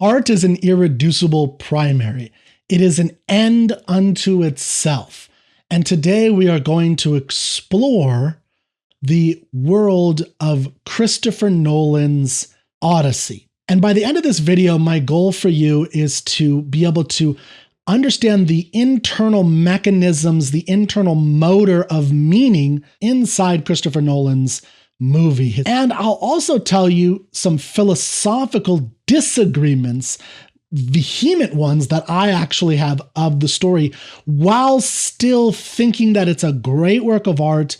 Art is an irreducible primary. It is an end unto itself. And today we are going to explore the world of Christopher Nolan's Odyssey. And by the end of this video, my goal for you is to be able to understand the internal mechanisms, the internal motor of meaning inside Christopher Nolan's movie. And I'll also tell you some philosophical disagreements, vehement ones that I actually have of the story, while still thinking that it's a great work of art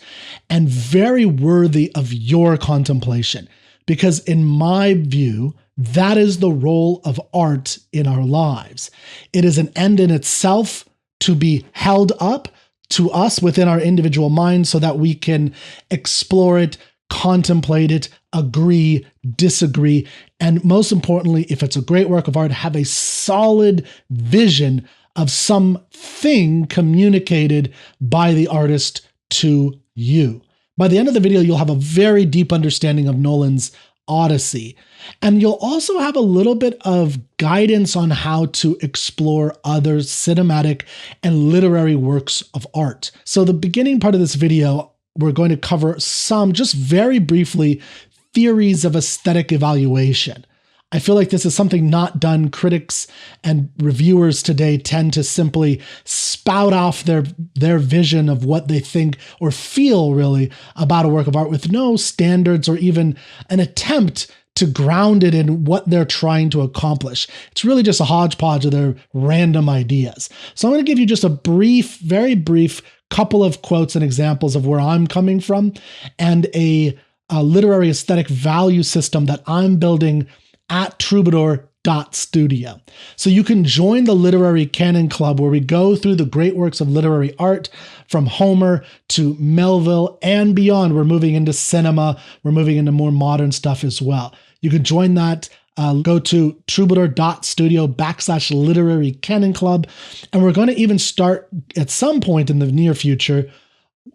and very worthy of your contemplation. Because in my view, that is the role of art in our lives. It is an end in itself to be held up to us within our individual minds so that we can explore it, contemplate it, agree, disagree, and most importantly, if it's a great work of art, have a solid vision of something communicated by the artist to you. By the end of the video, you'll have a very deep understanding of Nolan's Odyssey, and you'll also have a little bit of guidance on how to explore other cinematic and literary works of art. So the beginning part of this video, we're going to cover some, just very briefly, theories of aesthetic evaluation. I feel like this is something not done. Critics and reviewers today tend to simply spout off their vision of what they think or feel really about a work of art with no standards or even an attempt to ground it in what they're trying to accomplish. It's really just a hodgepodge of their random ideas. So I'm going to give you just a brief, very brief couple of quotes and examples of where I'm coming from and a literary aesthetic value system that I'm building at troubadour.studio. So you can join the Literary Canon Club where we go through the great works of literary art from Homer to Melville and beyond. We're moving into cinema. We're moving into more modern stuff as well. You can join that. Go to troubadour.studio/literary canon club. And we're going to even start at some point in the near future.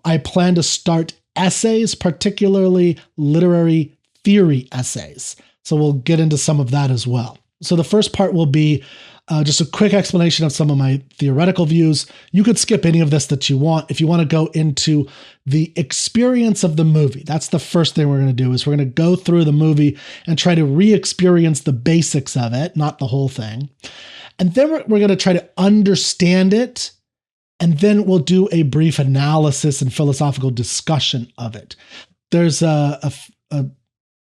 I plan to start essays, particularly literary theory essays. So we'll get into some of that as well. So the first part will be just a quick explanation of some of my theoretical views. You could skip any of this that you want. If you want to go into the experience of the movie, that's the first thing we're going to do, is we're going to go through the movie and try to re-experience the basics of it, not the whole thing. And then we're going to try to understand it. And then we'll do a brief analysis and philosophical discussion of it. There's a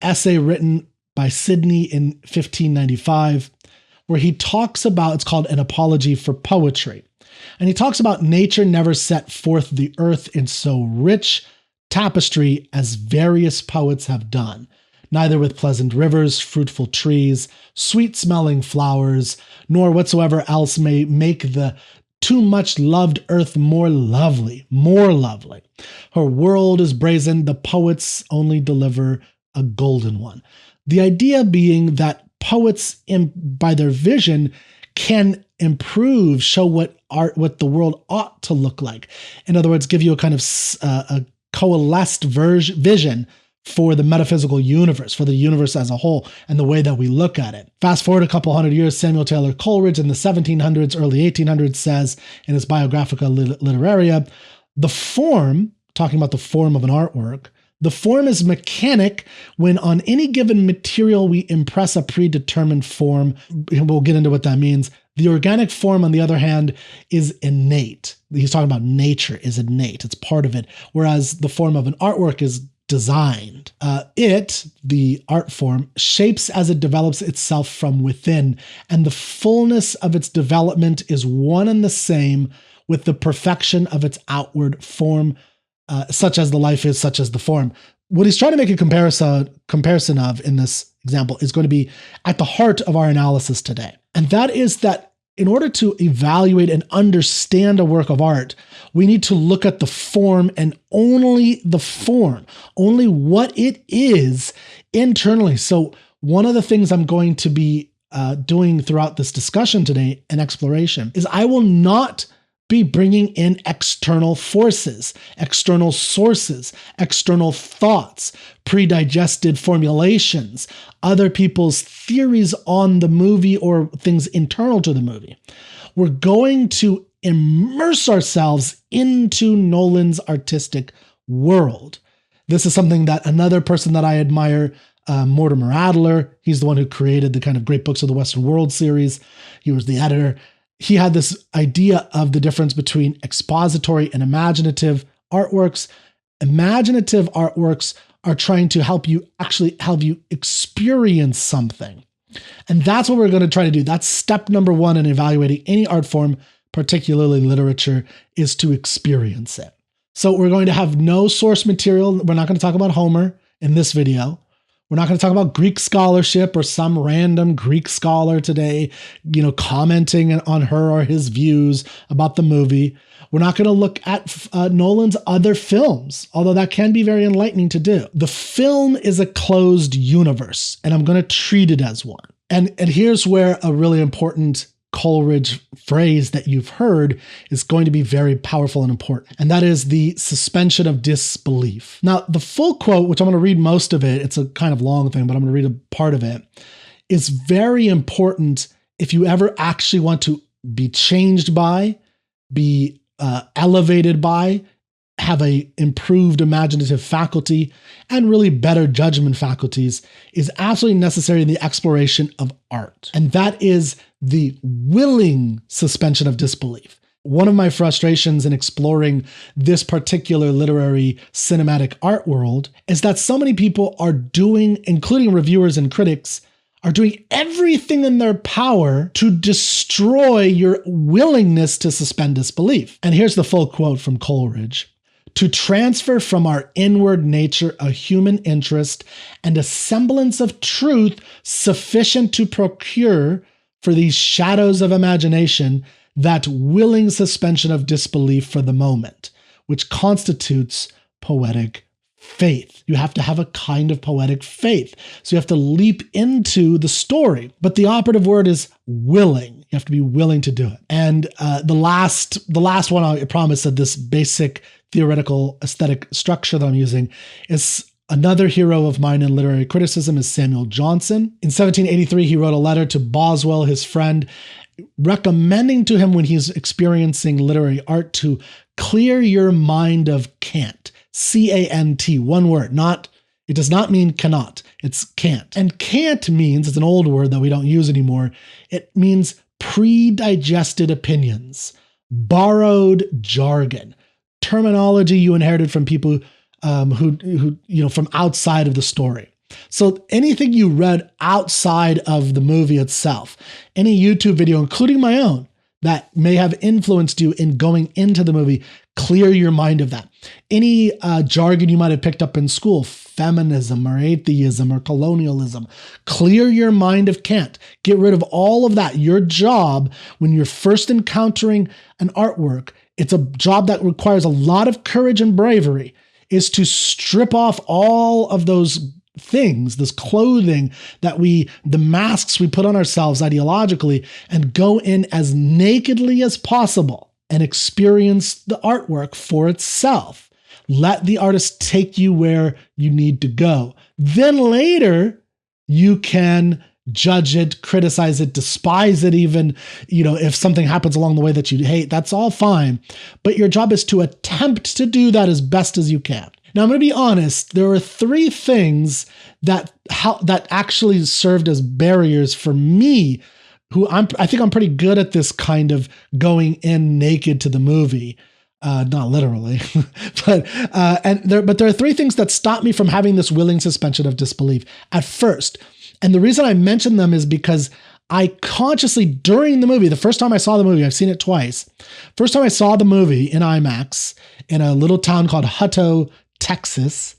essay written by Sidney in 1595, where he talks about, it's called An Apology for Poetry. And he talks about nature never set forth the earth in so rich tapestry as various poets have done, neither with pleasant rivers, fruitful trees, sweet-smelling flowers, nor whatsoever else may make the too much loved earth more lovely, more lovely. Her world is brazen, the poets only deliver a golden one. The idea being that poets, by their vision, can improve, show what the world ought to look like. In other words, give you a kind of a coalesced vision for the metaphysical universe, for the universe as a whole, and the way that we look at it. Fast forward a couple hundred years, Samuel Taylor Coleridge in the 1700s, early 1800s says in his Biographica Literaria, the form, talking about the form of an artwork, the form is mechanic when on any given material we impress a predetermined form. We'll get into what that means. The organic form, on the other hand, is innate. He's talking about nature is innate. It's part of it. Whereas the form of an artwork is designed. The art form, shapes as it develops itself from within, and the fullness of its development is one and the same with the perfection of its outward form. Such as the life is, such as the form. What he's trying to make a comparison of in this example is going to be at the heart of our analysis today. And that is that in order to evaluate and understand a work of art, we need to look at the form and only the form, only what it is internally. So one of the things I'm going to be doing throughout this discussion today and exploration is I will not be bringing in external forces, external sources, external thoughts, pre-digested formulations, other people's theories on the movie or things internal to the movie. We're going to immerse ourselves into Nolan's artistic world. This is something that another person that I admire, Mortimer Adler, he's the one who created the kind of Great Books of the Western World series. He was the editor. He had this idea of the difference between expository and imaginative artworks. Imaginative artworks are trying to help you experience something. And that's what we're going to try to do. That's step number one in evaluating any art form, particularly literature, is to experience it. So we're going to have no source material. We're not going to talk about Homer in this video. We're not going to talk about Greek scholarship or some random Greek scholar today, commenting on her or his views about the movie. We're not going to look at Nolan's other films, although that can be very enlightening to do. The film is a closed universe, and I'm going to treat it as one. And here's where a really important Coleridge phrase that you've heard is going to be very powerful and important. And that is the suspension of disbelief. Now, the full quote, which I'm going to read most of it, it's a kind of long thing, but I'm going to read a part of it, is very important if you ever actually want to be changed by, be elevated by, have a improved imaginative faculty, and really better judgment faculties, is absolutely necessary in the exploration of art. And that is the willing suspension of disbelief. One of my frustrations in exploring this particular literary cinematic art world is that so many people are doing, including reviewers and critics, are doing everything in their power to destroy your willingness to suspend disbelief. And here's the full quote from Coleridge. To transfer from our inward nature a human interest and a semblance of truth sufficient to procure for these shadows of imagination that willing suspension of disbelief for the moment, which constitutes poetic faith. You have to have a kind of poetic faith. So you have to leap into the story. But the operative word is willing. You have to be willing to do it. And the last one, I promise that this basic theoretical aesthetic structure that I'm using is another hero of mine in literary criticism is Samuel Johnson. In 1783, he wrote a letter to Boswell, his friend, recommending to him when he's experiencing literary art to clear your mind of cant. C-A-N-T, one word, it does not mean cannot, it's can't. And can't means, it's an old word that we don't use anymore, it means pre-digested opinions, borrowed jargon, terminology you inherited from people who from outside of the story. So anything you read outside of the movie itself, any YouTube video, including my own, that may have influenced you in going into the movie, clear your mind of that. Any jargon you might have picked up in school, feminism or atheism or colonialism, clear your mind of cant. Get rid of all of that. Your job when you're first encountering an artwork, it's a job that requires a lot of courage and bravery, is to strip off all of those things, this clothing the masks we put on ourselves ideologically, and go in as nakedly as possible and experience the artwork for itself. Let the artist take you where you need to go. Then later, you can judge it, criticize it, despise it even, if something happens along the way that you hate, that's all fine. But your job is to attempt to do that as best as you can. Now, I'm going to be honest, there are three things that actually served as barriers for me, I think I'm pretty good at this kind of going in naked to the movie. Not literally, but there are three things that stop me from having this willing suspension of disbelief at first. And the reason I mention them is because I consciously, during the movie, the first time I saw the movie, I've seen it twice. First time I saw the movie in IMAX in a little town called Hutto, Texas,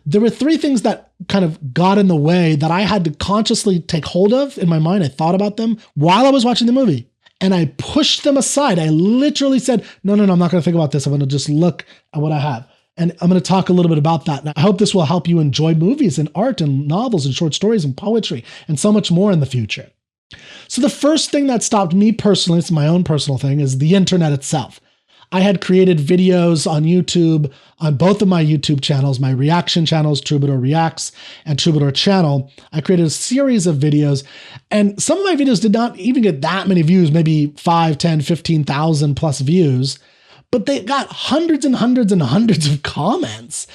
there were three things that kind of got in the way that I had to consciously take hold of in my mind. I thought about them while I was watching the movie, and I pushed them aside. I literally said, no, I'm not going to think about this. I'm going to just look at what I have. And I'm going to talk a little bit about that. And I hope this will help you enjoy movies and art and novels and short stories and poetry and so much more in the future. So the first thing that stopped me personally, it's my own personal thing, is the internet itself. I had created videos on YouTube, on both of my YouTube channels, my reaction channels, Troubadour Reacts and Troubadour Channel. I created a series of videos, and some of my videos did not even get that many views, maybe 5, 10, 15,000 plus views, but they got hundreds and hundreds and hundreds of comments.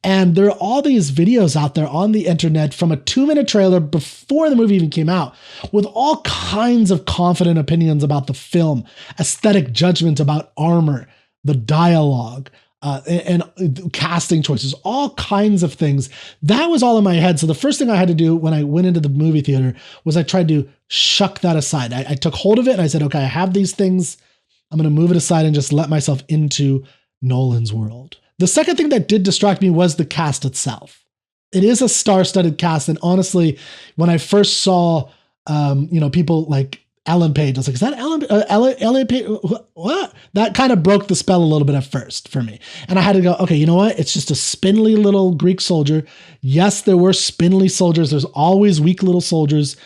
And there are all these videos out there on the internet from a 2-minute trailer before the movie even came out with all kinds of confident opinions about the film, aesthetic judgment about armor, the dialogue, and casting choices, all kinds of things. That was all in my head. So the first thing I had to do when I went into the movie theater was I tried to shuck that aside. I took hold of it and I said, okay, I have these things. I'm going to move it aside and just let myself into Nolan's world. The second thing that did distract me was the cast itself. It is a star-studded cast, and honestly, when I first saw, people like Ellen Page, I was like, "Is that Ellen Page? What?" That kind of broke the spell a little bit at first for me, and I had to go, "Okay, you know what? It's just a spindly little Greek soldier." Yes, there were spindly soldiers. There's always weak little soldiers.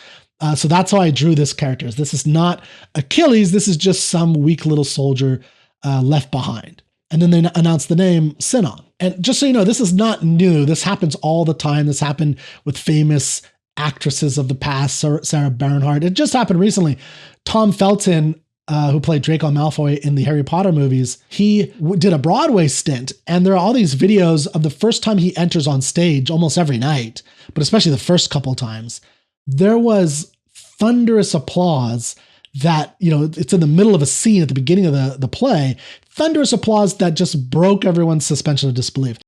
So that's how I drew this character. This is not Achilles. This is just some weak little soldier left behind. And then they announced the name Sinon. And just so you know, this is not new. This happens all the time. This happened with famous actresses of the past, Sarah Bernhardt. It just happened recently. Tom Felton, who played Draco Malfoy in the Harry Potter movies, he did a Broadway stint. And there are all these videos of the first time he enters on stage almost every night, but especially the first couple times. There was thunderous applause that, it's in the middle of a scene at the beginning of the play, thunderous applause that just broke everyone's suspension of disbelief.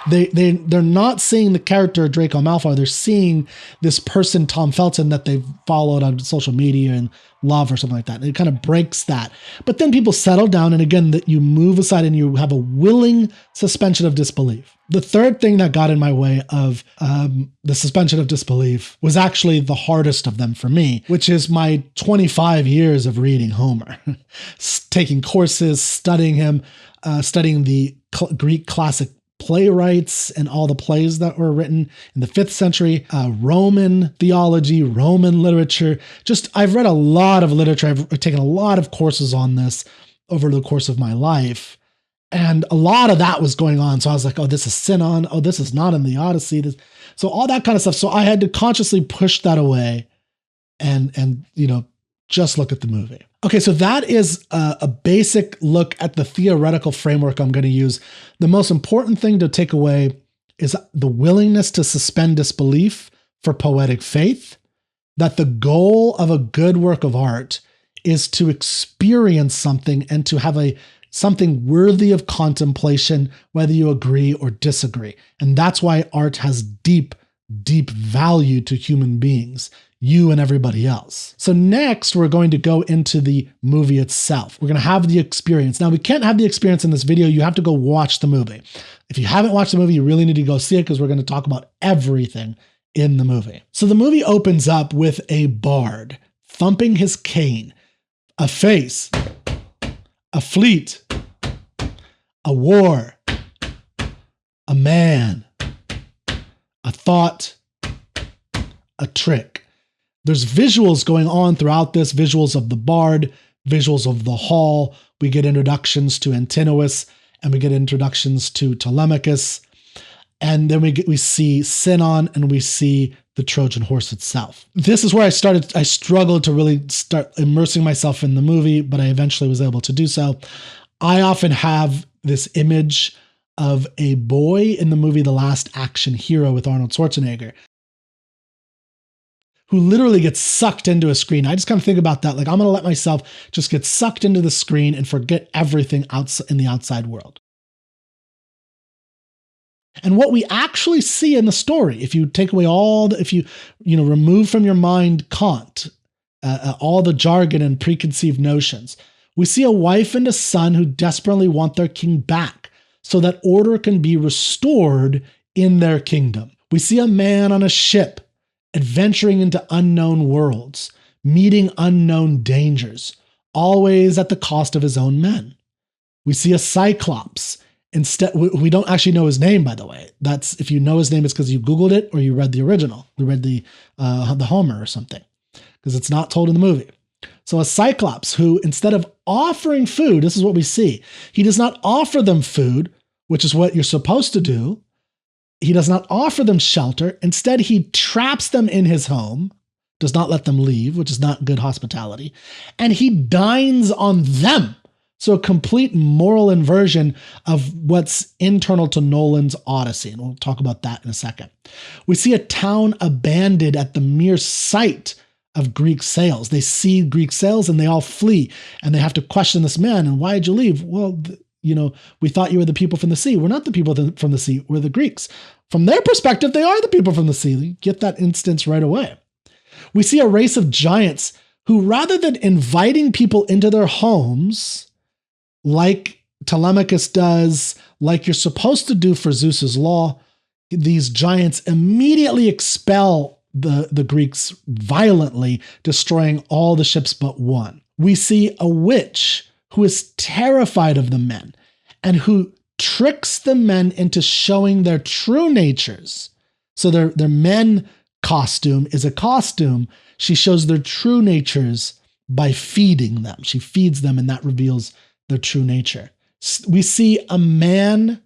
They're not seeing the character Draco Malfoy. They're seeing this person, Tom Felton, that they've followed on social media and love or something like that. And it kind of breaks that. But then people settle down, and again, that you move aside and you have a willing suspension of disbelief. The third thing that got in my way of the suspension of disbelief was actually the hardest of them for me, which is my 25 years of reading Homer, taking courses, studying him, studying the Greek classic playwrights and all the plays that were written in the 5th century, Roman theology, Roman literature. I've read a lot of literature. I've taken a lot of courses on this over the course of my life. And a lot of that was going on. So I was like, oh, this is Sinon. Oh, this is not in the Odyssey. So all that kind of stuff. So I had to consciously push that away and just look at the movie. Okay, so that is a basic look at the theoretical framework I'm going to use. The most important thing to take away is the willingness to suspend disbelief for poetic faith, that the goal of a good work of art is to experience something and to have something worthy of contemplation, whether you agree or disagree. And that's why art has deep, deep value to human beings, you and everybody else. So next, we're going to go into the movie itself. We're going to have the experience. Now, we can't have the experience in this video. You have to go watch the movie. If you haven't watched the movie, you really need to go see it because we're going to talk about everything in the movie. So the movie opens up with a bard thumping his cane, a face, a fleet, a war, a man, a thought, a trick. There's visuals going on throughout this, visuals of the bard, visuals of the hall. We get introductions to Antinous, and we get introductions to Telemachus. And then we see Sinon, and we see the Trojan Horse itself. This is where I struggled to really start immersing myself in the movie, but I eventually was able to do so. I often have this image of a boy in the movie The Last Action Hero with Arnold Schwarzenegger, who literally gets sucked into a screen. I just kind of think about that. Like, I'm going to let myself just get sucked into the screen and forget everything in the outside world. And what we actually see in the story, if you take away if you remove from your mind Kant, all the jargon and preconceived notions, we see a wife and a son who desperately want their king back so that order can be restored in their kingdom. We see a man on a ship adventuring into unknown worlds, meeting unknown dangers, always at the cost of his own men. We see a Cyclops. Instead, we don't actually know his name, by the way. That's, if you know his name, it's because you Googled it or you read the original. You read the Homer or something, because it's not told in the movie. So a Cyclops who, instead of offering food, this is what we see. He does not offer them food, which is what you're supposed to do. He does not offer them shelter. Instead, he traps them in his home, does not let them leave, which is not good hospitality, and he dines on them. So a complete moral inversion of what's internal to Nolan's Odyssey, and we'll talk about that in a second. We see a town abandoned at the mere sight of Greek sails. They see Greek sails and they all flee, and they have to question this man, and why did you leave? Well, we thought you were the people from the sea. We're not the people from the sea, we're the Greeks. From their perspective, they are the people from the sea. You get that instance right away. We see a race of giants who, rather than inviting people into their homes, like Telemachus does, like you're supposed to do for Zeus's law, these giants immediately expel the Greeks violently, destroying all the ships but one. We see a witch who is terrified of the men and who tricks the men into showing their true natures. So their men costume is a costume. She shows their true natures by feeding them. She feeds them, and that reveals their true nature. We see a man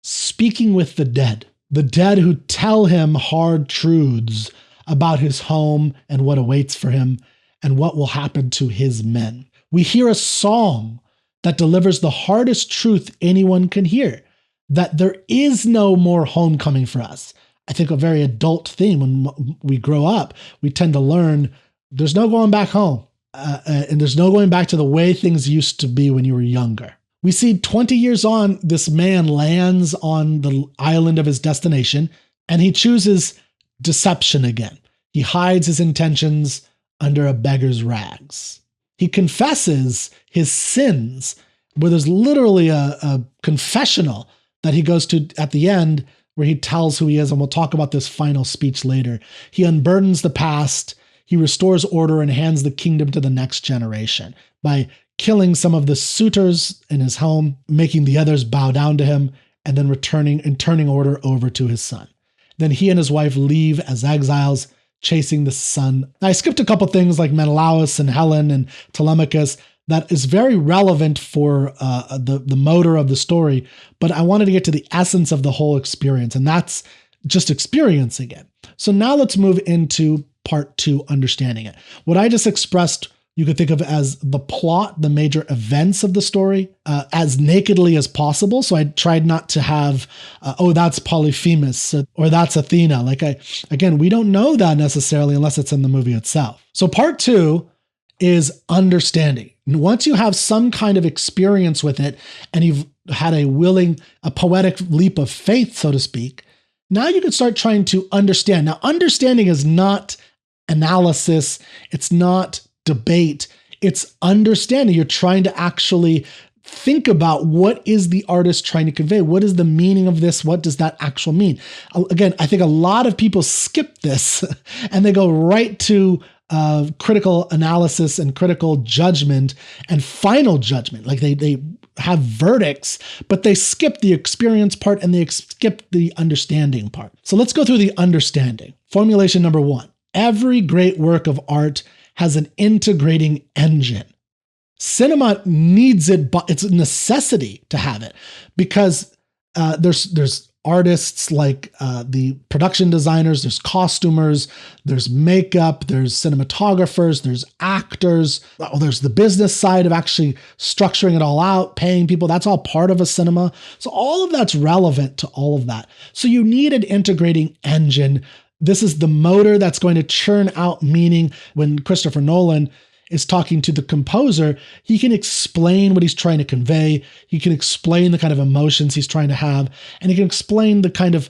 speaking with the dead who tell him hard truths about his home and what awaits for him and what will happen to his men. We hear a song that delivers the hardest truth anyone can hear, that there is no more homecoming for us. I think a very adult theme. When we grow up, we tend to learn there's no going back home. And there's no going back to the way things used to be when you were younger. We see 20 years on, this man lands on the island of his destination, and he chooses deception again. He hides his intentions under a beggar's rags. He confesses his sins, where there's literally a confessional that he goes to at the end, where he tells who he is, and we'll talk about this final speech later. He unburdens the past. He restores order and hands the kingdom to the next generation by killing some of the suitors in his home, making the others bow down to him, and then turning order over to his son. Then he and his wife leave as exiles, chasing the sun. I skipped a couple things like Menelaus and Helen and Telemachus that is very relevant for the motor of the story, but I wanted to get to the essence of the whole experience, and that's just experiencing it. So now let's move into part 2, understanding it. What I just expressed, you could think of as the plot, the major events of the story, as nakedly as possible. So I tried not to have, that's Polyphemus, or that's Athena. Again, we don't know that necessarily unless it's in the movie itself. So part 2 is understanding. Once you have some kind of experience with it, and you've had a poetic leap of faith, so to speak, now you can start trying to understand. Now, understanding is not analysis. It's not debate. It's understanding. You're trying to actually think about what is the artist trying to convey? What is the meaning of this? What does that actually mean? Again, I think a lot of people skip this and they go right to critical analysis and critical judgment and final judgment. Like they have verdicts, but they skip the experience part and they skip the understanding part. So let's go through the understanding. Formulation number 1. Every great work of art has an integrating engine. Cinema needs it, but it's a necessity to have it, because there's artists like the production designers, there's costumers, there's makeup, there's cinematographers, there's actors, there's the business side of actually structuring it all out, paying people. That's all part of a cinema. So all of that's relevant to all of that. So you need an integrating engine. This is the motor that's going to churn out meaning. When Christopher Nolan is talking to the composer, he can explain what he's trying to convey. He can explain the kind of emotions he's trying to have, and he can explain the kind of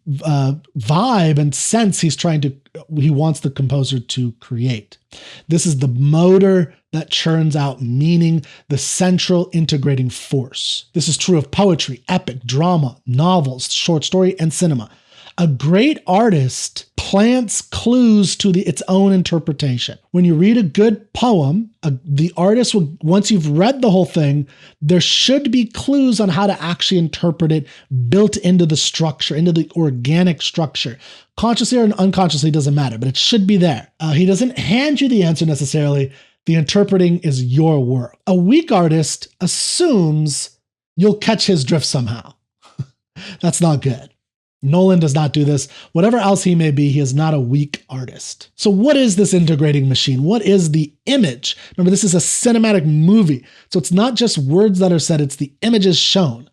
vibe and sense he wants the composer to create. This is the motor that churns out meaning, the central integrating force. This is true of poetry, epic, drama, novels, short story, and cinema. A great artist plants clues to its own interpretation. When you read a good poem, the artist will, once you've read the whole thing, there should be clues on how to actually interpret it built into the structure, into the organic structure. Consciously or unconsciously doesn't matter, but it should be there. He doesn't hand you the answer necessarily. The interpreting is your work. A weak artist assumes you'll catch his drift somehow. That's not good. Nolan does not do this. Whatever else he may be, he is not a weak artist. So what is this integrating machine? What is the image? Remember, this is a cinematic movie. So it's not just words that are said, it's the images shown.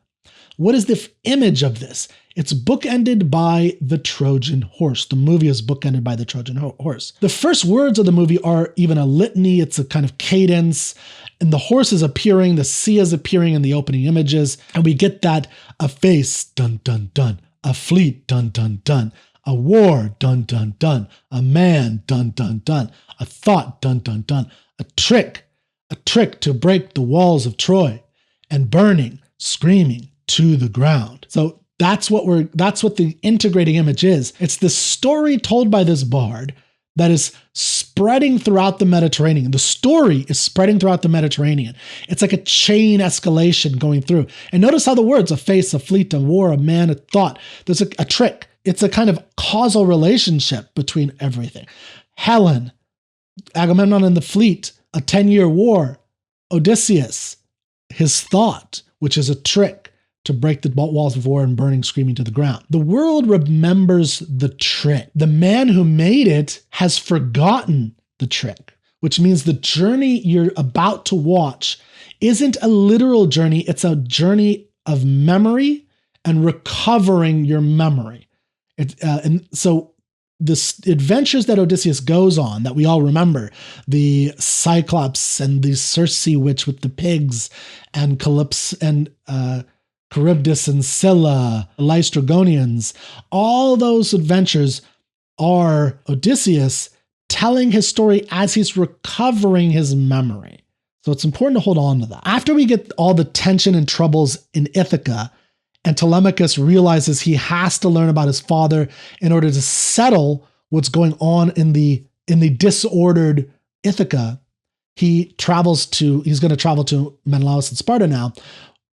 What is the image of this? It's bookended by the Trojan Horse. The movie is bookended by the Trojan Horse. The first words of the movie are even a litany. It's a kind of cadence. And the horse is appearing, the sea is appearing in the opening images. And we get that a face, dun, dun, dun. A fleet, dun, dun, dun. A war, dun, dun, dun. A man, dun, dun, dun. A thought, dun, dun, dun. A trick to break the walls of Troy. And burning, screaming to the ground. So that's what the integrating image is. It's the story told by this bard that is spreading throughout the Mediterranean. The story is spreading throughout the Mediterranean. It's like a chain escalation going through. And notice how the words, a face, a fleet, a war, a man, a thought, there's a trick. It's a kind of causal relationship between everything. Helen, Agamemnon and the fleet, a 10-year war, Odysseus, his thought, which is a trick to break the walls of war and burning, screaming to the ground. The world remembers the trick. The man who made it has forgotten the trick, which means the journey you're about to watch isn't a literal journey. It's a journey of memory and recovering your memory. And so the adventures that Odysseus goes on that we all remember, the Cyclops and the Circe witch with the pigs and Calypso and Charybdis and Scylla, Laestrygonians, all those adventures are Odysseus telling his story as he's recovering his memory. So it's important to hold on to that. After we get all the tension and troubles in Ithaca, and Telemachus realizes he has to learn about his father in order to settle what's going on in the disordered Ithaca, he's going to travel to Menelaus and Sparta now.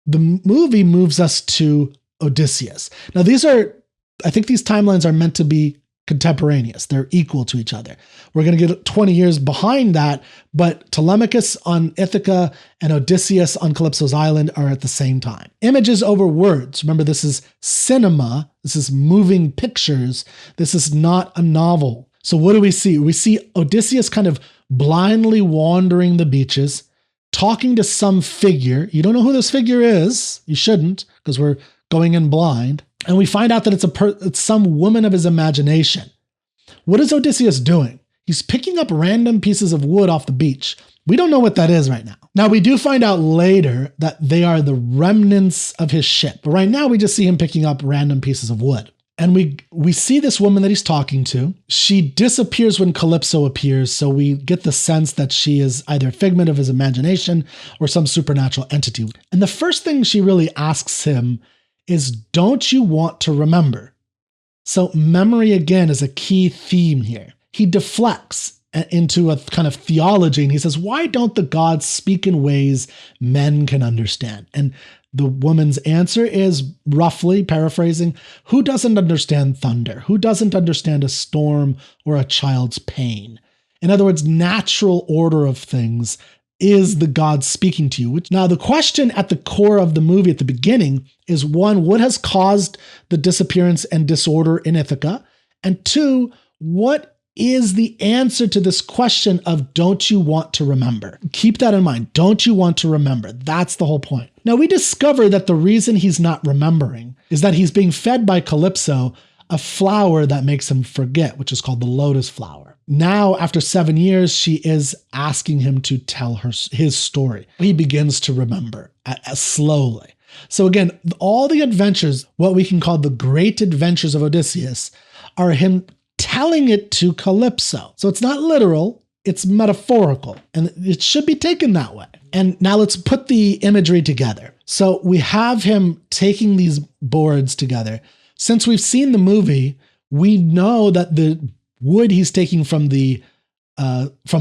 The movie moves us to Odysseus. Now, I think these timelines are meant to be contemporaneous. They're equal to each other. We're going to get 20 years behind that, but Telemachus on Ithaca and Odysseus on Calypso's island are at the same time. Images over words. Remember, this is cinema. This is moving pictures. This is not a novel. So what do we see? We see Odysseus kind of blindly wandering the beaches, talking to some figure. You don't know who this figure is. You shouldn't, because we're going in blind. And we find out that it's some woman of his imagination. What is Odysseus doing? He's picking up random pieces of wood off the beach. We don't know what that is right now. Now, we do find out later that they are the remnants of his ship. But right now, we just see him picking up random pieces of wood. And we see this woman that he's talking to. She disappears when Calypso appears, so we get the sense that she is either a figment of his imagination or some supernatural entity. And the first thing she really asks him is, don't you want to remember? So memory, again, is a key theme here. He deflects into a kind of theology, and he says, why don't the gods speak in ways men can understand? And the woman's answer is, roughly paraphrasing, who doesn't understand thunder? Who doesn't understand a storm or a child's pain? In other words, natural order of things is the God speaking to you. Now, the question at the core of the movie at the beginning is, one, what has caused the disappearance and disorder in Ithaca? And two, what is the answer to this question of, don't you want to remember? Keep that in mind. Don't you want to remember? That's the whole point. Now, we discover that the reason he's not remembering is that he's being fed by Calypso a flower that makes him forget, which is called the lotus flower. Now, after 7 years, she is asking him to tell her his story. He begins to remember slowly. So again, all the adventures, what we can call the great adventures of Odysseus, are him telling it to Calypso. So it's not literal, it's metaphorical, and it should be taken that way. And now let's put the imagery together. So we have him taking these boards together, Since we've seen the movie, we know that the wood he's taking from the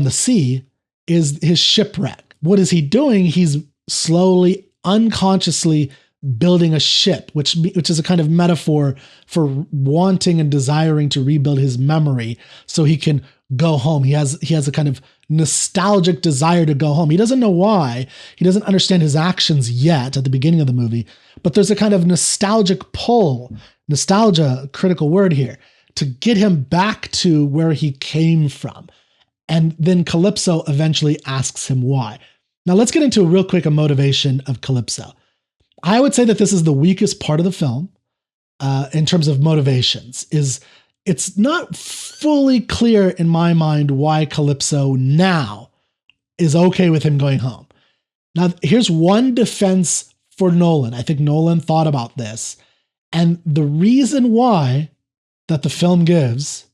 sea is his shipwreck. What is he doing? He's slowly, unconsciously building a ship, which is a kind of metaphor for wanting and desiring to rebuild his memory so he can go home. He has a kind of nostalgic desire to go home. He doesn't know why. He doesn't understand his actions yet at the beginning of the movie, but there's a kind of nostalgic pull, nostalgia, critical word here, to get him back to where he came from. And then Calypso eventually asks him why. Now let's get into real quick a motivation of Calypso. I would say that this is the weakest part of the film in terms of motivations. It's not fully clear in my mind why Calypso now is okay with him going home. Now, here's one defense for Nolan. I think Nolan thought about this. And the reason why that the film gives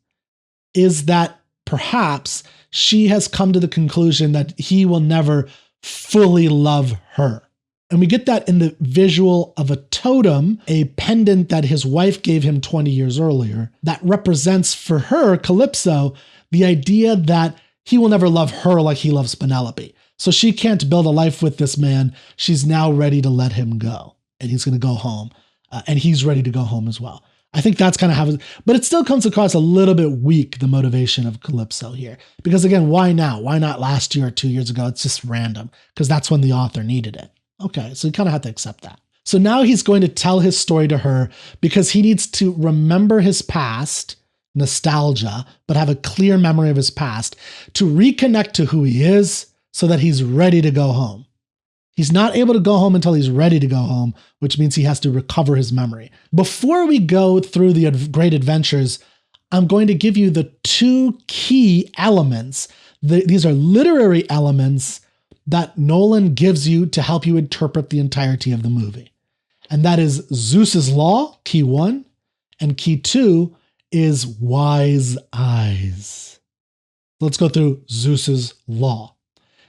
is that perhaps she has come to the conclusion that he will never fully love her. And we get that in the visual of a totem, a pendant that his wife gave him 20 years earlier, that represents for her, Calypso, the idea that he will never love her like he loves Penelope. So she can't build a life with this man. She's now ready to let him go. And he's going to go home. And he's ready to go home as well. I think that's kind of how, but it still comes across a little bit weak, the motivation of Calypso here. Because again, why now? Why not last year or 2 years ago? It's just random because that's when the author needed it. Okay, so you kind of have to accept that. So now he's going to tell his story to her because he needs to remember his past, nostalgia, but have a clear memory of his past to reconnect to who he is so that he's ready to go home. He's not able to go home until he's ready to go home, which means he has to recover his memory. Before we go through the great adventures, I'm going to give you the two key elements. These are literary elements that Nolan gives you to help you interpret the entirety of the movie. And that is Zeus's law, key 1, and key 2 is wise eyes. Let's go through Zeus's law.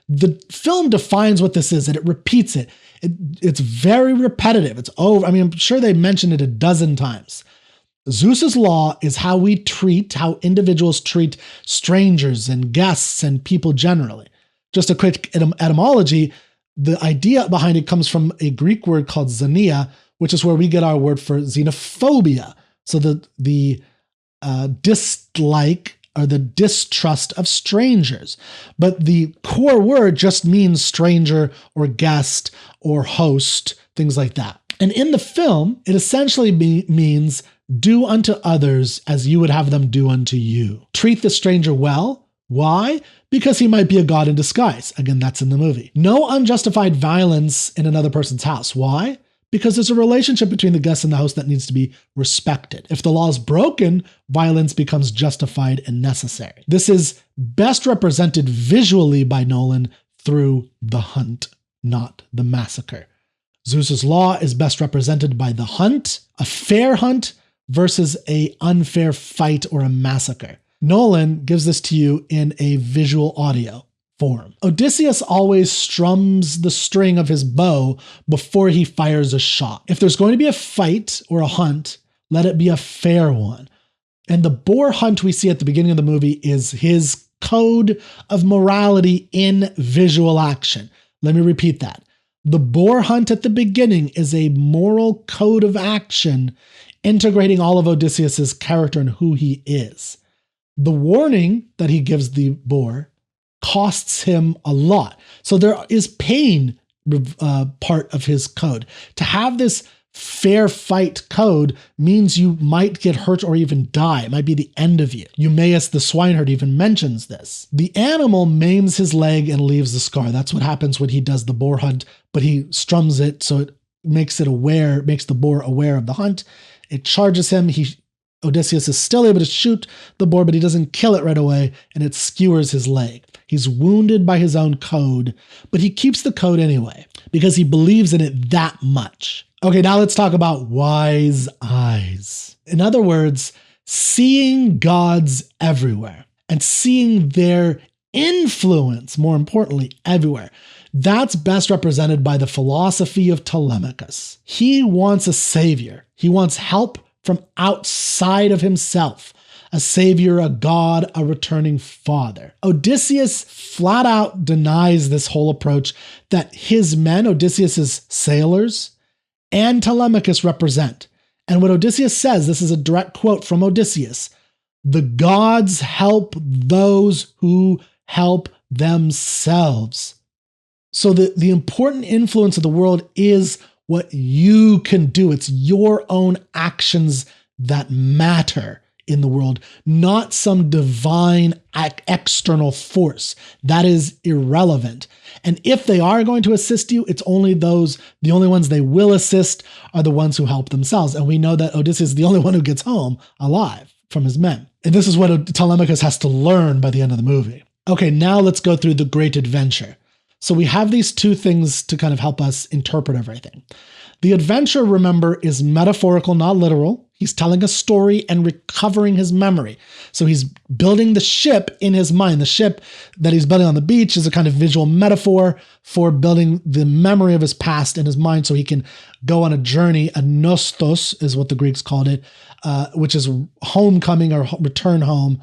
The film defines what this is and it repeats it. It's very repetitive. It's over. I mean, I'm sure they mentioned it a dozen times. Zeus's law is how how individuals treat strangers and guests and people generally. Just a quick etymology, the idea behind it comes from a Greek word called xenia, which is where we get our word for xenophobia. So the dislike or the distrust of strangers. But the core word just means stranger or guest or host, things like that. And in the film, it essentially means do unto others as you would have them do unto you. Treat the stranger well. Why? Because he might be a god in disguise. Again, that's in the movie. No unjustified violence in another person's house. Why? Because there's a relationship between the guest and the host that needs to be respected. If the law is broken, violence becomes justified and necessary. This is best represented visually by Nolan through The Hunt, not The Massacre. Zeus's law is best represented by the hunt, a fair hunt versus an unfair fight or a massacre. Nolan gives this to you in a visual audio form. Odysseus always strums the string of his bow before he fires a shot. If there's going to be a fight or a hunt, let it be a fair one. And the boar hunt we see at the beginning of the movie is his code of morality in visual action. Let me repeat that. The boar hunt at the beginning is a moral code of action integrating all of Odysseus's character and who he is. The warning that he gives the boar costs him a lot. So there is pain part of his code. To have this fair fight code means you might get hurt or even die. It might be the end of you. Eumaeus the swineherd even mentions this. The animal maims his leg and leaves the scar. That's what happens when he does the boar hunt, but he strums it so it makes the boar aware of the hunt. It charges him. Odysseus is still able to shoot the boar, but he doesn't kill it right away, and it skewers his leg. He's wounded by his own code, but he keeps the code anyway because he believes in it that much. Okay, now let's talk about wise eyes. In other words, seeing gods everywhere and seeing their influence, more importantly, everywhere. That's best represented by the philosophy of Telemachus. He wants a savior. He wants help from outside of himself. A savior, a god, a returning father. Odysseus flat out denies this whole approach that his men, Odysseus's sailors, and Telemachus represent. And what Odysseus says, this is a direct quote from Odysseus, "The gods help those who help themselves." So the important influence of the world is what you can do. It's your own actions that matter in the world, not some divine external force. That is irrelevant. And if they are going to assist you, it's only the only ones they will assist are the ones who help themselves. And we know that Odysseus is the only one who gets home alive from his men. And this is what Telemachus has to learn by the end of the movie. Okay, now let's go through the great adventure. So we have these two things to kind of help us interpret everything. The adventure, remember, is metaphorical, not literal. He's telling a story and recovering his memory. So he's building the ship in his mind. The ship that he's building on the beach is a kind of visual metaphor for building the memory of his past in his mind so he can go on a journey. A nostos is what the Greeks called it, which is homecoming or return home,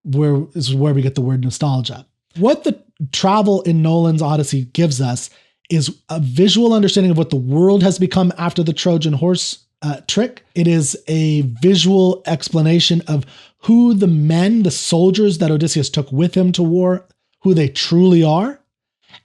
where we get the word nostalgia. What the travel in Nolan's Odyssey gives us is a visual understanding of what the world has become after the Trojan Horse trick. It is a visual explanation of who the men, the soldiers that Odysseus took with him to war, who they truly are.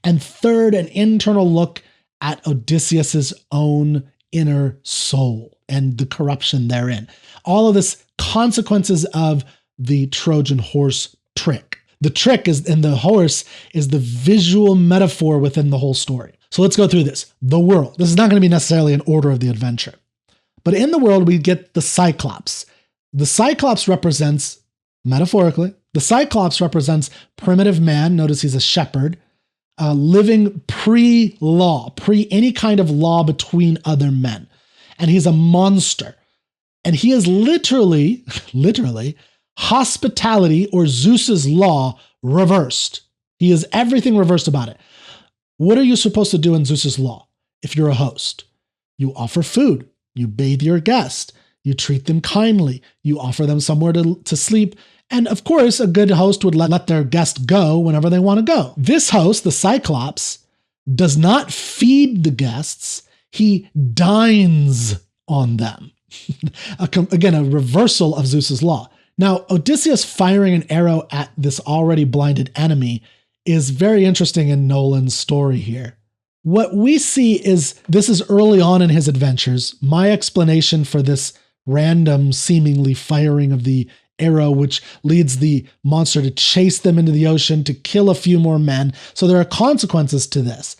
And third, an internal look at Odysseus's own inner soul and the corruption therein. All of this consequences of the Trojan horse trick. The trick is, and the horse is the visual metaphor within the whole story. So let's go through this. The world. This is not going to be necessarily an order of the adventure. But in the world, we get the Cyclops. The Cyclops represents, metaphorically, the Cyclops represents primitive man. Notice he's a shepherd, living pre-law, any kind of law between other men. And he's a monster. And he is literally, hospitality or Zeus's law reversed. He is everything reversed about it. What are you supposed to do in Zeus's law if you're a host? You offer food. You bathe your guest. You treat them kindly. You offer them somewhere to sleep. And of course, a good host would let their guest go whenever they want to go. This host, the Cyclops, does not feed the guests. He dines on them. Again, a reversal of Zeus's law. Now, Odysseus firing an arrow at this already blinded enemy is very interesting in Nolan's story here. What we see is, this is early on in his adventures, my explanation for this random seemingly firing of the arrow, which leads the monster to chase them into the ocean, to kill a few more men. So there are consequences to this,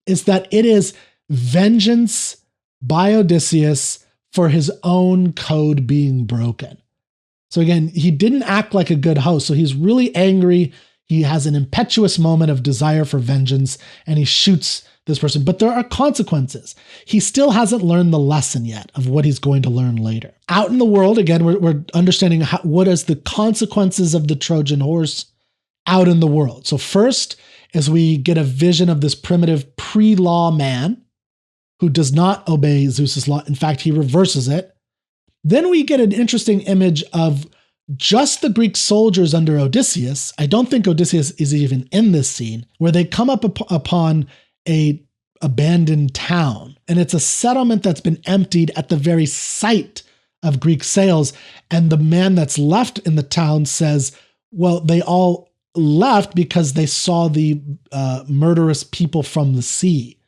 is that it is vengeance by Odysseus for his own code being broken. So again, he didn't act like a good host. So he's really angry. He has an impetuous moment of desire for vengeance and he shoots this person. But there are consequences. He still hasn't learned the lesson yet of what he's going to learn later. Out in the world, again, we're understanding what is the consequences of the Trojan horse out in the world. So first, as we get a vision of this primitive pre-law man who does not obey Zeus's law. In fact, he reverses it. Then we get an interesting image of just the Greek soldiers under Odysseus. I don't think Odysseus is even in this scene, where they come up upon a abandoned town. And it's a settlement that's been emptied at the very site of Greek sails. And the man that's left in the town says, well, they all left because they saw the murderous people from the sea,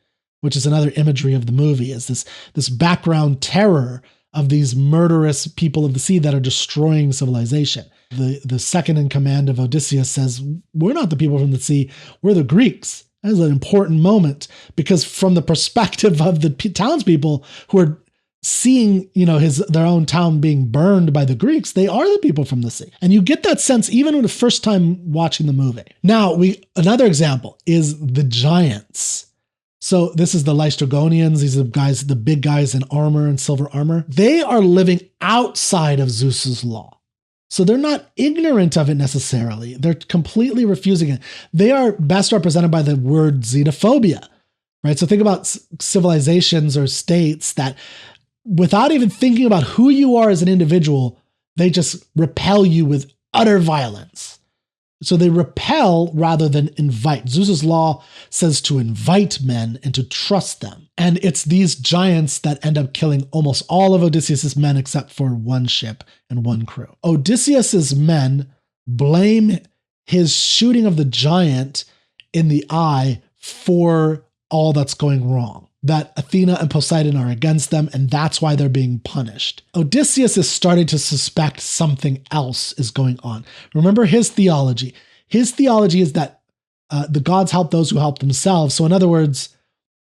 which is another imagery of the movie, is this background terror of these murderous people of the sea that are destroying civilization. The second in command of Odysseus says, we're not the people from the sea, we're the Greeks. That is an important moment, because from the perspective of the townspeople who are seeing, their own town being burned by the Greeks, they are the people from the sea. And you get that sense even when the first time watching the movie. Now, another example is the giants. So this is the Lystrogonians. These are the big guys in armor and silver armor. They are living outside of Zeus's law. So they're not ignorant of it necessarily. They're completely refusing it. They are best represented by the word xenophobia, right? So think about civilizations or states that without even thinking about who you are as an individual, they just repel you with utter violence. So they repel rather than invite. Zeus's law says to invite men and to trust them. And it's these giants that end up killing almost all of Odysseus's men except for one ship and one crew. Odysseus's men blame his shooting of the giant in the eye for all that's going wrong. That Athena and Poseidon are against them, and that's why they're being punished. Odysseus is starting to suspect something else is going on. Remember his theology. His theology is that the gods help those who help themselves. So in other words,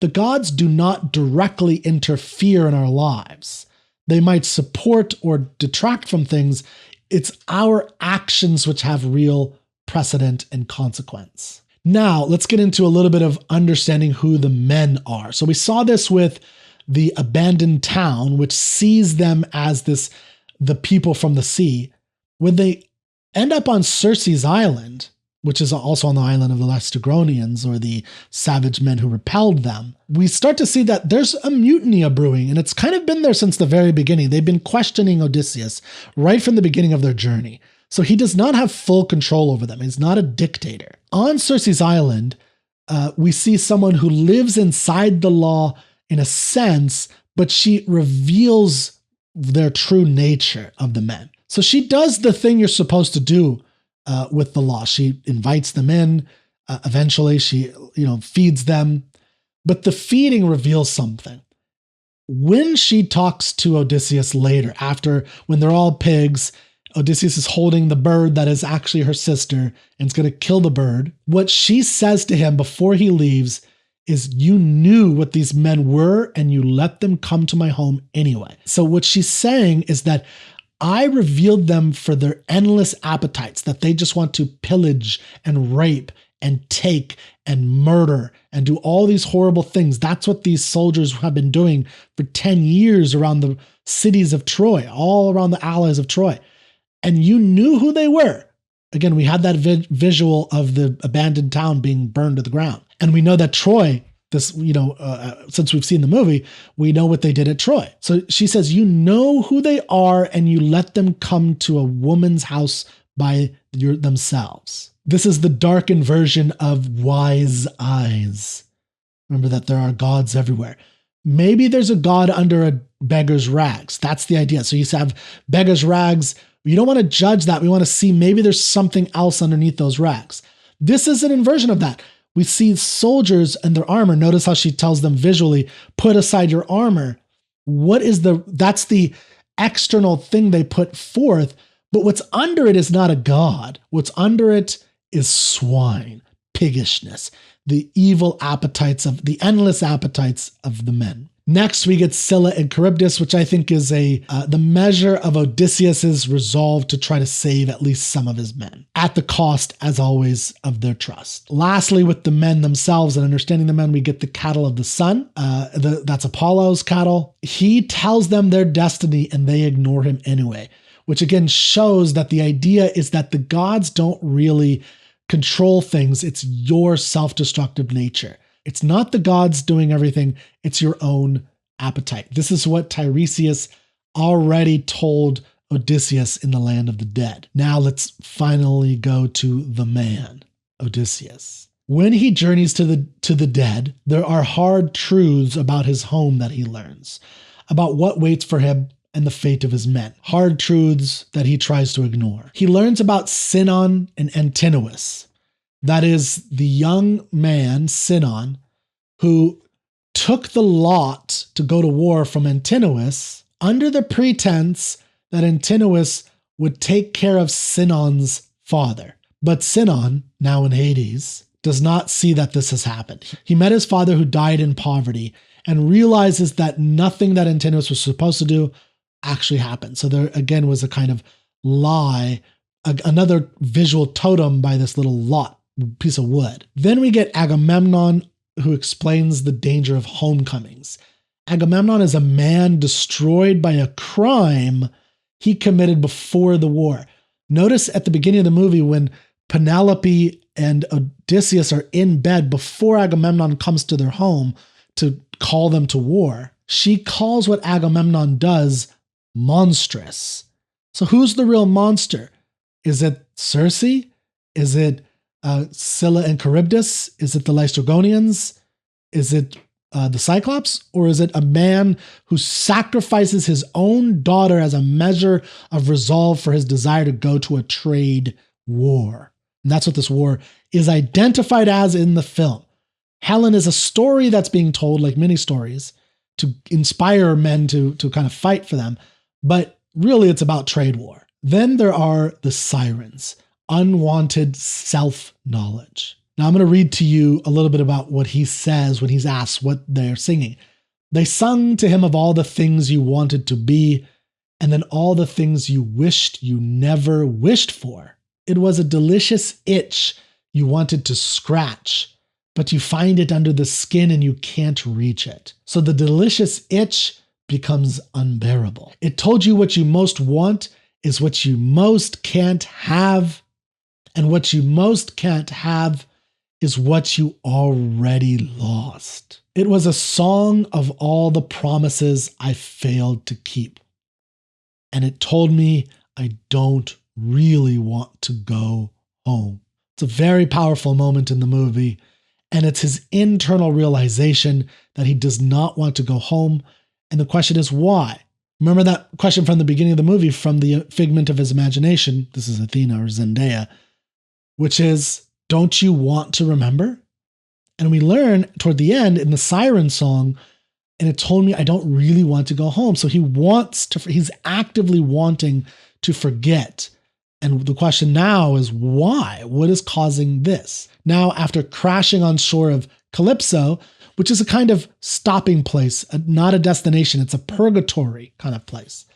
the gods do not directly interfere in our lives. They might support or detract from things. It's our actions which have real precedent and consequence. Now, let's get into a little bit of understanding who the men are. So we saw this with the abandoned town, which sees them as the people from the sea. When they end up on Circe's island, which is also on the island of the Lacedaemonians, or the savage men who repelled them, we start to see that there's a mutiny brewing, and it's kind of been there since the very beginning. They've been questioning Odysseus right from the beginning of their journey. So he does not have full control over them. He's not a dictator. On Circe's island, we see someone who lives inside the law in a sense, but she reveals their true nature of the men. So she does the thing you're supposed to do with the law. She invites them in. Eventually, she feeds them. But the feeding reveals something. When she talks to Odysseus later, when they're all pigs, Odysseus is holding the bird that is actually her sister and is going to kill the bird. What she says to him before he leaves is, you knew what these men were and you let them come to my home anyway. So what she's saying is that I revealed them for their endless appetites, that they just want to pillage and rape and take and murder and do all these horrible things. That's what these soldiers have been doing for 10 years around the cities of Troy, all around the allies of Troy. And you knew who they were. Again, we had that visual of the abandoned town being burned to the ground. And we know that Troy, since we've seen the movie, we know what they did at Troy. So she says, you know who they are and you let them come to a woman's house by themselves. This is the darkened version of wise eyes. Remember that there are gods everywhere. Maybe there's a god under a beggar's rags. That's the idea. So you have beggar's rags. You don't want to judge that. We want to see maybe there's something else underneath those rags. This is an inversion of that. We see soldiers and their armor. Notice how she tells them visually, put aside your armor. That's the external thing they put forth, but what's under it is not a god. What's under it is swine, piggishness, the evil appetites the endless appetites of the men. Next, we get Scylla and Charybdis, which I think is the measure of Odysseus's resolve to try to save at least some of his men, at the cost, as always, of their trust. Lastly, with the men themselves and understanding the men, we get the cattle of the sun. That's Apollo's cattle. He tells them their destiny and they ignore him anyway, which again shows that the idea is that the gods don't really control things. It's your self-destructive nature. It's not the gods doing everything. It's your own appetite. This is what Tiresias already told Odysseus in the land of the dead. Now let's finally go to the man, Odysseus. When he journeys to the dead, there are hard truths about his home that he learns, about what waits for him and the fate of his men. Hard truths that he tries to ignore. He learns about Sinon and Antinous. That is the young man, Sinon, who took the lot to go to war from Antinous under the pretense that Antinous would take care of Sinon's father. But Sinon, now in Hades, does not see that this has happened. He met his father who died in poverty and realizes that nothing that Antinous was supposed to do actually happened. So there again was a kind of lie, another visual totem by this little lot. Piece of wood. Then we get Agamemnon, who explains the danger of homecomings. Agamemnon is a man destroyed by a crime he committed before the war. Notice at the beginning of the movie when Penelope and Odysseus are in bed before Agamemnon comes to their home to call them to war, she calls what Agamemnon does monstrous. So who's the real monster? Is it Circe? Is it Scylla and Charybdis? Is it the Laestrygonians? Is it the Cyclops? Or is it a man who sacrifices his own daughter as a measure of resolve for his desire to go to a trade war? And that's what this war is identified as in the film. Helen is a story that's being told, like many stories, to inspire men to kind of fight for them. But really, it's about trade war. Then there are the Sirens, unwanted self-knowledge. Now, I'm going to read to you a little bit about what he says when he's asked what they're singing. They sung to him of all the things you wanted to be, and then all the things you wished you never wished for. It was a delicious itch you wanted to scratch, but you find it under the skin and you can't reach it. So the delicious itch becomes unbearable. It told you what you most want is what you most can't have, and what you most can't have is what you already lost. It was a song of all the promises I failed to keep, and it told me I don't really want to go home. It's a very powerful moment in the movie, and it's his internal realization that he does not want to go home. And the question is, why? Remember that question from the beginning of the movie, from the figment of his imagination. This is Athena or Zendaya, which is, don't you want to remember? And we learn toward the end in the Siren song, and it told me I don't really want to go home. So he's actively wanting to forget. And the question now is, why? What is causing this? Now, after crashing on shore of Calypso, which is a kind of stopping place, not a destination. It's a purgatory kind of place.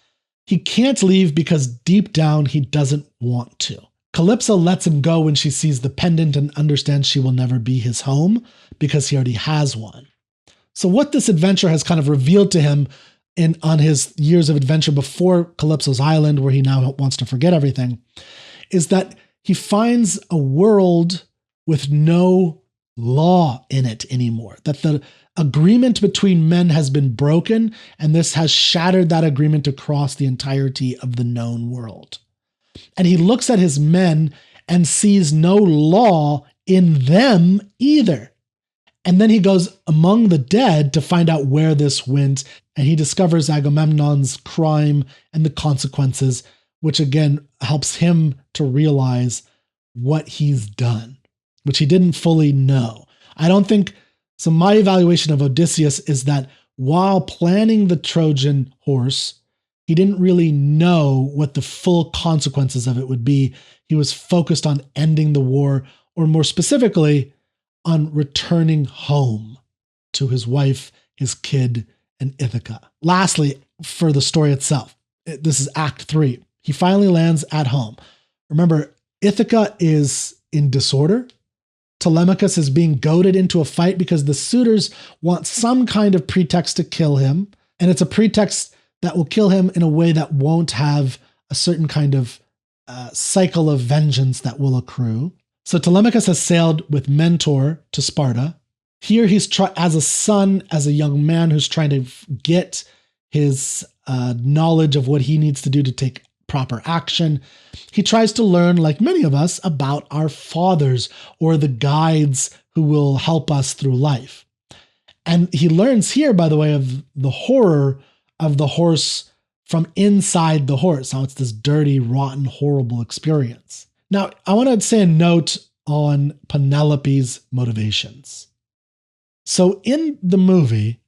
He can't leave because deep down he doesn't want to. Calypso lets him go when she sees the pendant and understands she will never be his home because he already has one. So what this adventure has kind of revealed to him on his years of adventure before Calypso's island, where he now wants to forget everything, is that he finds a world with no law in it anymore, that the agreement between men has been broken, and this has shattered that agreement across the entirety of the known world. And he looks at his men and sees no law in them either. And then he goes among the dead to find out where this went, and he discovers Agamemnon's crime and the consequences, which again helps him to realize what he's done, which he didn't fully know. I don't think, so my evaluation of Odysseus is that while planning the Trojan horse, he didn't really know what the full consequences of it would be. He was focused on ending the war, or more specifically, on returning home to his wife, his kid, and Ithaca. Lastly, for the story itself, this is Act 3. He finally lands at home. Remember, Ithaca is in disorder. Telemachus is being goaded into a fight because the suitors want some kind of pretext to kill him. And it's a pretext that will kill him in a way that won't have a certain kind of cycle of vengeance that will accrue. So Telemachus has sailed with Mentor to Sparta. Here he's as a son, as a young man who's trying to get his knowledge of what he needs to do to take proper action. He tries to learn, like many of us, about our fathers or the guides who will help us through life. And he learns here, by the way, of the horror of the horse from inside the horse, how it's this dirty, rotten, horrible experience. Now, I want to say a note on Penelope's motivations. So in the movie,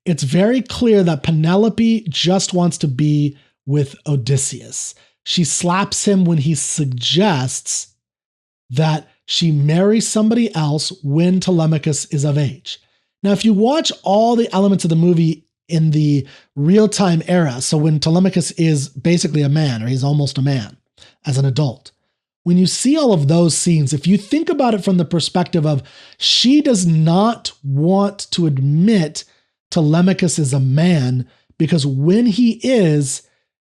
it's very clear that Penelope just wants to be with Odysseus. She slaps him when he suggests that she marry somebody else when Telemachus is of age. Now, if you watch all the elements of the movie in the real-time era, so when Telemachus is basically a man, or he's almost a man as an adult, when you see all of those scenes, if you think about it from the perspective of she does not want to admit Telemachus is a man, because when he is,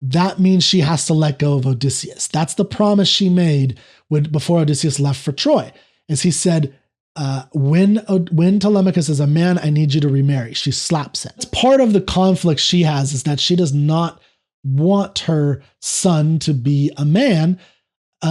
that means she has to let go of Odysseus. That's the promise she made before Odysseus left for Troy, as he said, When Telemachus is a man, I need you to remarry. She slaps him. It's part of the conflict she has is that she does not want her son to be a man,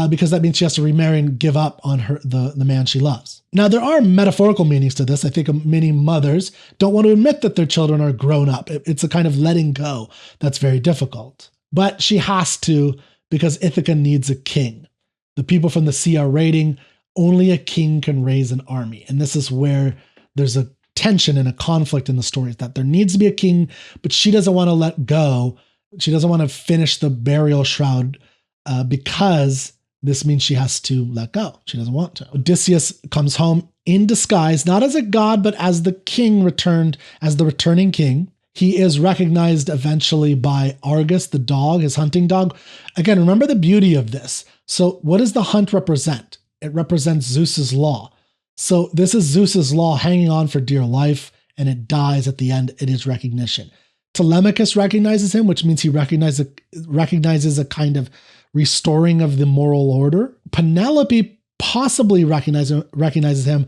because that means she has to remarry and give up on the man she loves. Now, there are metaphorical meanings to this. I think many mothers don't want to admit that their children are grown up. It's a kind of letting go that's very difficult. But she has to, because Ithaca needs a king. The people from the sea are raiding. Only a king can raise an army. And this is where there's a tension and a conflict in the story, that there needs to be a king, but she doesn't want to let go. She doesn't want to finish the burial shroud because this means she has to let go. She doesn't want to. Odysseus comes home in disguise, not as a god, but as the king returned, as the returning king. He is recognized eventually by Argus, the dog, his hunting dog. Again, remember the beauty of this. So what does the hunt represent? It represents Zeus's law. So this is Zeus's law hanging on for dear life, and it dies at the end. It is recognition. Telemachus recognizes him, which means he recognizes a kind of restoring of the moral order. Penelope possibly recognizes him.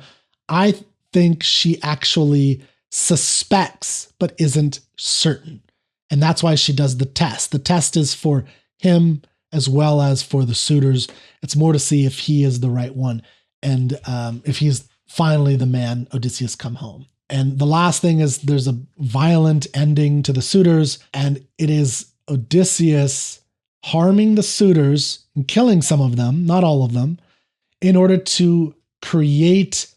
I think she actually suspects, but isn't certain. And that's why she does the test. The test is for him as well as for the suitors. It's more to see if he is the right one. And if he's finally the man, Odysseus come home. And the last thing is there's a violent ending to the suitors, and it is Odysseus harming the suitors and killing some of them, not all of them, in order to create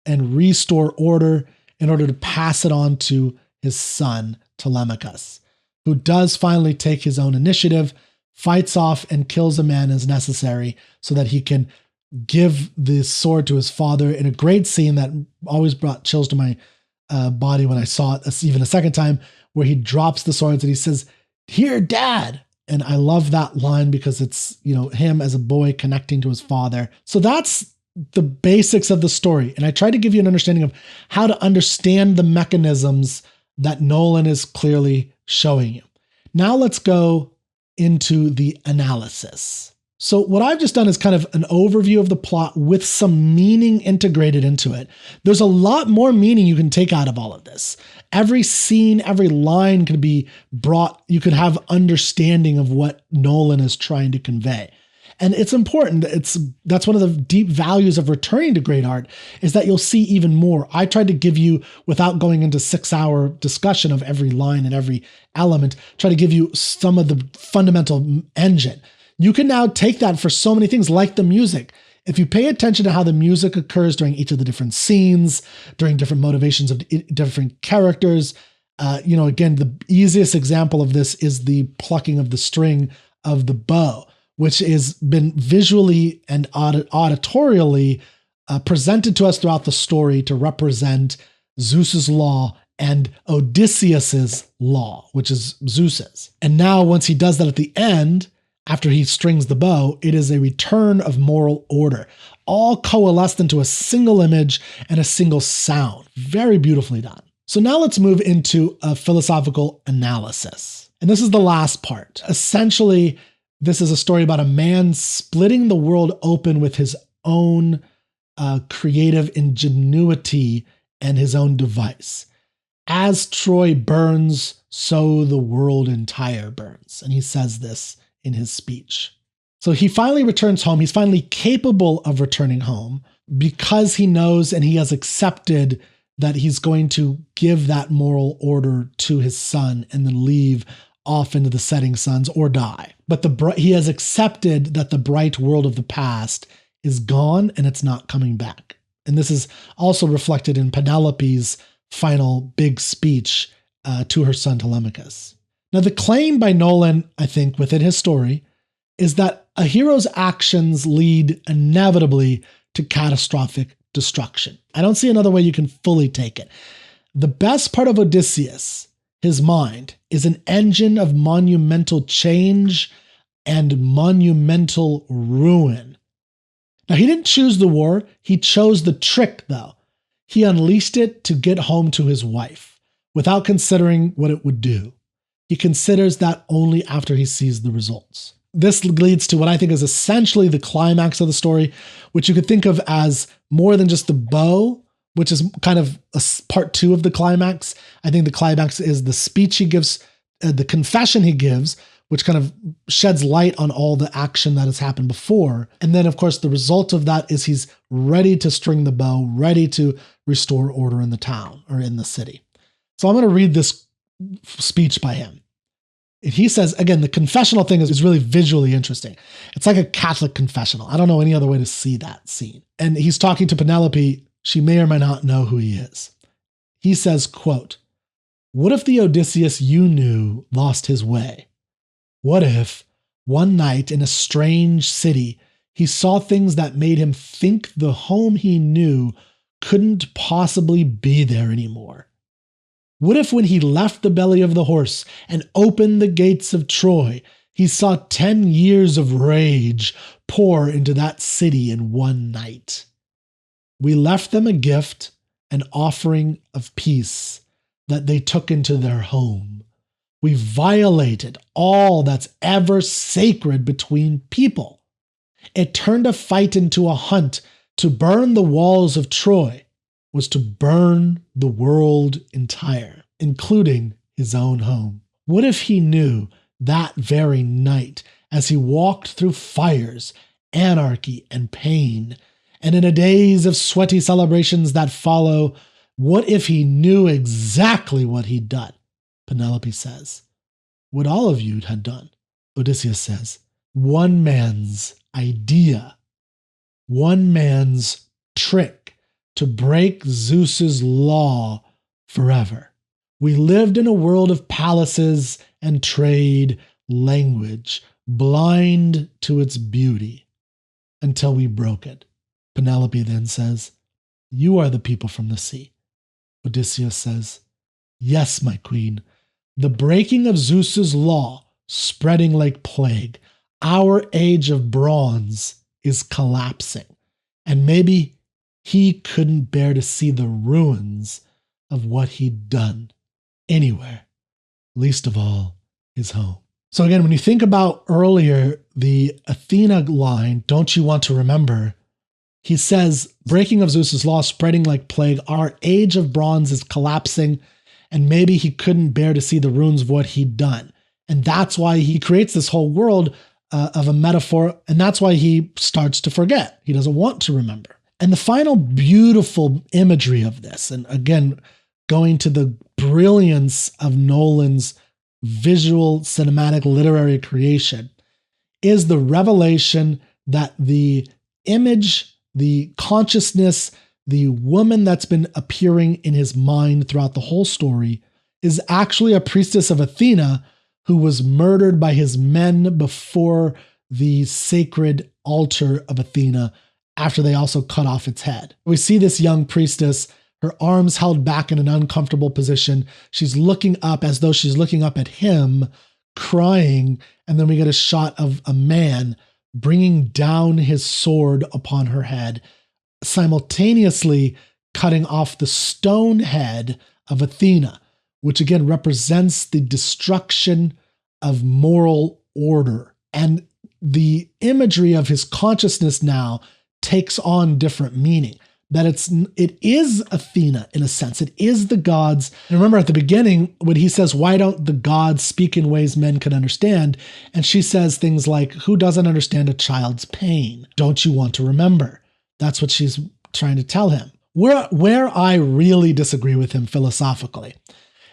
and restore order, in order to pass it on to his son, Telemachus, who does finally take his own initiative, fights off and kills a man as necessary so that he can give the sword to his father in a great scene that always brought chills to my body when I saw it even a second time, where he drops the swords and he says, "Here, Dad." And I love that line because it's, him as a boy connecting to his father. So that's the basics of the story. And I try to give you an understanding of how to understand the mechanisms that Nolan is clearly showing you. Now let's go into the analysis. So what I've just done is kind of an overview of the plot with some meaning integrated into it. There's a lot more meaning you can take out of all of this. Every scene, every line could be brought, you could have understanding of what Nolan is trying to convey. And it's important. That's one of the deep values of returning to great art, is that you'll see even more. I tried to give you, without going into 6-hour discussion of every line and every element, try to give you some of the fundamental engine. You can now take that for so many things, like the music. If you pay attention to how the music occurs during each of the different scenes, during different motivations of different characters, again, the easiest example of this is the plucking of the string of the bow, which has been visually and auditorially presented to us throughout the story to represent Zeus's law and Odysseus's law, which is Zeus's. And now once he does that at the end, after he strings the bow, it is a return of moral order, all coalesced into a single image and a single sound. Very beautifully done. So now let's move into a philosophical analysis. And this is the last part. Essentially, this is a story about a man splitting the world open with his own creative ingenuity and his own device. As Troy burns, so the world entire burns. And he says this in his speech. So he finally returns home. He's finally capable of returning home because he knows and he has accepted that he's going to give that moral order to his son and then leave off into the setting suns or die. But he has accepted that the bright world of the past is gone and it's not coming back. And this is also reflected in Penelope's final big speech to her son Telemachus. Now, the claim by Nolan, I think, within his story, is that a hero's actions lead inevitably to catastrophic destruction. I don't see another way you can fully take it. The best part of Odysseus, his mind, is an engine of monumental change and monumental ruin. Now, he didn't choose the war. He chose the trick, though. He unleashed it to get home to his wife without considering what it would do. He considers that only after he sees the results. this leads to what I think is essentially the climax of the story, which you could think of as more than just the bow, which is kind of part two of the climax. I think the climax is the speech he gives, the confession he gives, which kind of sheds light on all the action that has happened before. And then, of course, the result of that is he's ready to string the bow, ready to restore order in the town or in the city. So I'm going to read this speech by him. He says, again, the confessional thing is really visually interesting. It's like a Catholic confessional. I don't know any other way to see that scene. And he's talking to Penelope. She may or may not know who he is. He says, quote, "What if the Odysseus you knew lost his way? What if, one night in a strange city, he saw things that made him think the home he knew couldn't possibly be there anymore? What if when he left the belly of the horse and opened the gates of Troy, he saw 10 years of rage pour into that city in one night? We left them a gift, an offering of peace that they took into their home. We violated all that's ever sacred between people. It turned a fight into a hunt. To burn the walls of Troy was to burn the world entire, including his own home. What if he knew that very night, as he walked through fires, anarchy, and pain, and in a days of sweaty celebrations that follow, what if he knew exactly what he'd done?" Penelope says. "What all of you had done," Odysseus says. "One man's idea, one man's trick to break Zeus's law forever. We lived in a world of palaces and trade, language, blind to its beauty, until we broke it." Penelope then says, "You are the people from the sea." Odysseus says, "Yes, my queen. The breaking of Zeus's law, spreading like plague. Our age of bronze is collapsing. And maybe he couldn't bear to see the ruins of what he'd done anywhere, least of all his home." So again, when you think about earlier, the Athena line, "Don't you want to remember?" He says, breaking of Zeus's law, spreading like plague. Our age of bronze is collapsing, and maybe he couldn't bear to see the ruins of what he'd done. And that's why he creates this whole world of a metaphor, and that's why he starts to forget. He doesn't want to remember. And the final beautiful imagery of this, and again, going to the brilliance of Nolan's visual, cinematic, literary creation, is the revelation that the image, the consciousness, the woman that's been appearing in his mind throughout the whole story is actually a priestess of Athena who was murdered by his men before the sacred altar of Athena after they also cut off its head. We see this young priestess, her arms held back in an uncomfortable position. She's looking up as though she's looking up at him, crying, and then we get a shot of a man bringing down his sword upon her head, simultaneously cutting off the stone head of Athena, which again represents the destruction of moral order. And the imagery of his consciousness now takes on different meaning. That it is Athena in a sense. It is the gods. And remember at the beginning when he says, "Why don't the gods speak in ways men can understand?" And she says things like, "Who doesn't understand a child's pain? Don't you want to remember?" That's what she's trying to tell him. Where I really disagree with him philosophically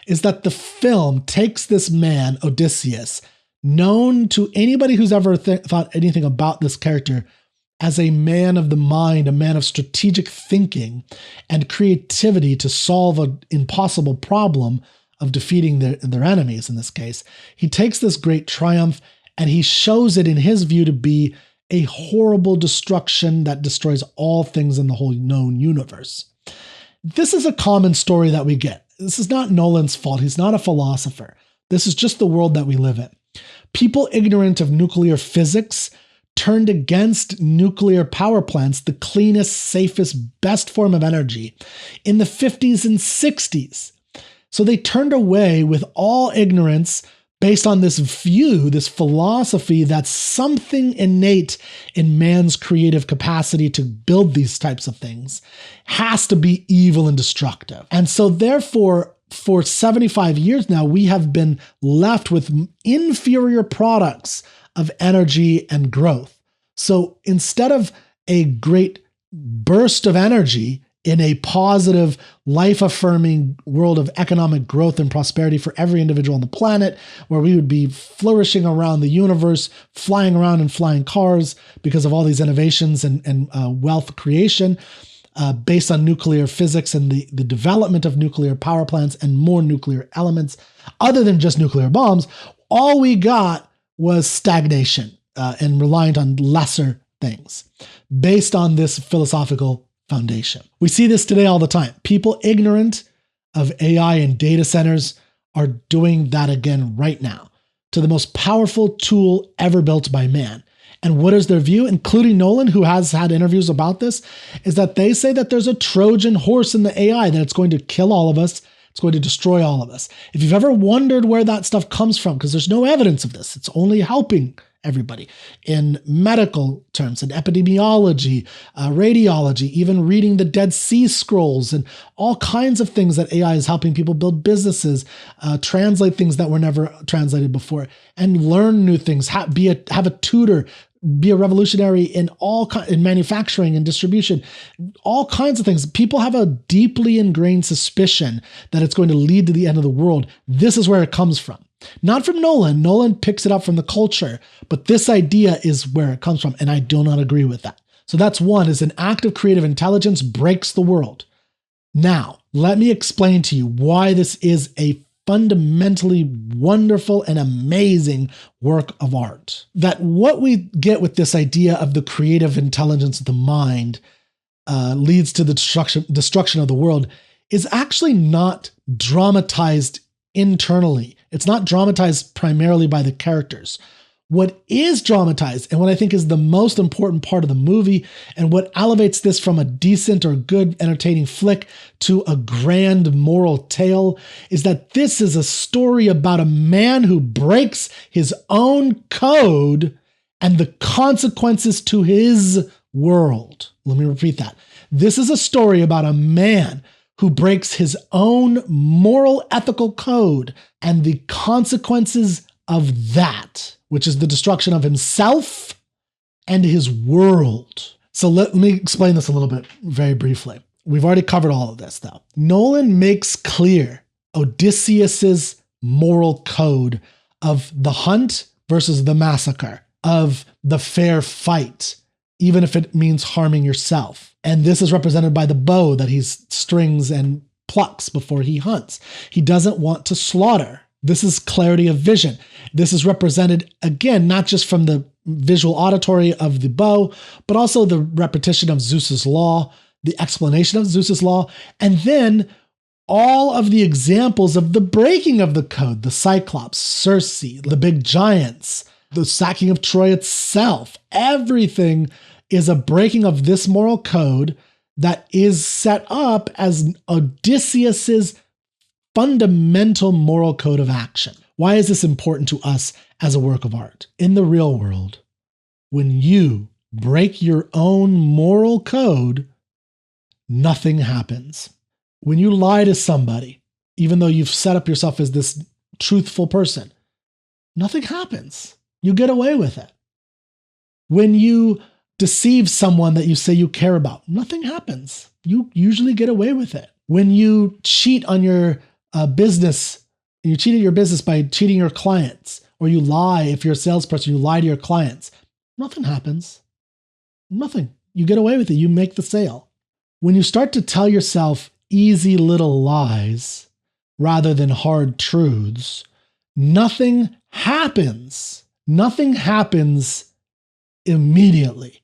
is that the film takes this man, Odysseus, known to anybody who's ever thought anything about this character, as a man of the mind, a man of strategic thinking and creativity to solve an impossible problem of defeating their enemies in this case. He takes this great triumph and he shows it in his view to be a horrible destruction that destroys all things in the whole known universe. This is a common story that we get. This is not Nolan's fault. He's not a philosopher. This is just the world that we live in. People ignorant of nuclear physics turned against nuclear power plants, the cleanest, safest, best form of energy, in the 50s and 60s. So they turned away with all ignorance based on this view, this philosophy that something innate in man's creative capacity to build these types of things has to be evil and destructive. And so therefore, for 75 years now, we have been left with inferior products of energy and growth. So instead of a great burst of energy in a positive, life-affirming world of economic growth and prosperity for every individual on the planet, where we would be flourishing around the universe, flying around in flying cars because of all these innovations and wealth creation, based on nuclear physics and the development of nuclear power plants and more nuclear elements, other than just nuclear bombs, all we got was stagnation and reliant on lesser things based on this philosophical foundation. We see this today all the time. People ignorant of AI and data centers are doing that again right now to the most powerful tool ever built by man. And what is their view, including Nolan, who has had interviews about this, is that they say that there's a Trojan horse in the AI, that it's going to kill all of us. It's going to destroy all of us. If you've ever wondered where that stuff comes from, because there's no evidence of this, it's only helping everybody in medical terms, in epidemiology, radiology, even reading the Dead Sea Scrolls and all kinds of things that AI is helping people build businesses, translate things that were never translated before, and learn new things, have a tutor, be a revolutionary in in manufacturing and distribution, all kinds of things. People have a deeply ingrained suspicion that it's going to lead to the end of the world. This is where it comes from. Not from Nolan. Nolan picks it up from the culture, but this idea is where it comes from, and I do not agree with that. So that's one, is an act of creative intelligence breaks the world. Now, let me explain to you why this is a fundamentally wonderful and amazing work of art. That what we get with this idea of the creative intelligence of the mind leads to the destruction of the world is actually not dramatized internally. It's not dramatized primarily by the characters. What is dramatized, and what I think is the most important part of the movie, and what elevates this from a decent or good entertaining flick to a grand moral tale, is that this is a story about a man who breaks his own code and the consequences to his world. Let me repeat that. This is a story about a man who breaks his own moral ethical code and the consequences of that, which is the destruction of himself and his world. So let me explain this a little bit very briefly. We've already covered all of this though. Nolan makes clear Odysseus's moral code of the hunt versus the massacre, of the fair fight, even if it means harming yourself. And this is represented by the bow that he strings and plucks before he hunts. He doesn't want to slaughter. This is clarity of vision. This is represented, again, not just from the visual auditory of the bow, but also the repetition of Zeus's law, the explanation of Zeus's law, and then all of the examples of the breaking of the code, the Cyclops, Circe, the big giants, the sacking of Troy itself. Everything is a breaking of this moral code that is set up as Odysseus's fundamental moral code of action. Why is this important to us as a work of art? In the real world, when you break your own moral code, nothing happens. When you lie to somebody, even though you've set up yourself as this truthful person, nothing happens. You get away with it. When you deceive someone that you say you care about, nothing happens. You usually get away with it. When you cheat on your business, you cheated your business by cheating your clients, or you lie, if you're a salesperson, you lie to your clients, nothing happens. Nothing. You get away with it. You make the sale. When you start to tell yourself easy little lies rather than hard truths, nothing happens. Nothing happens immediately,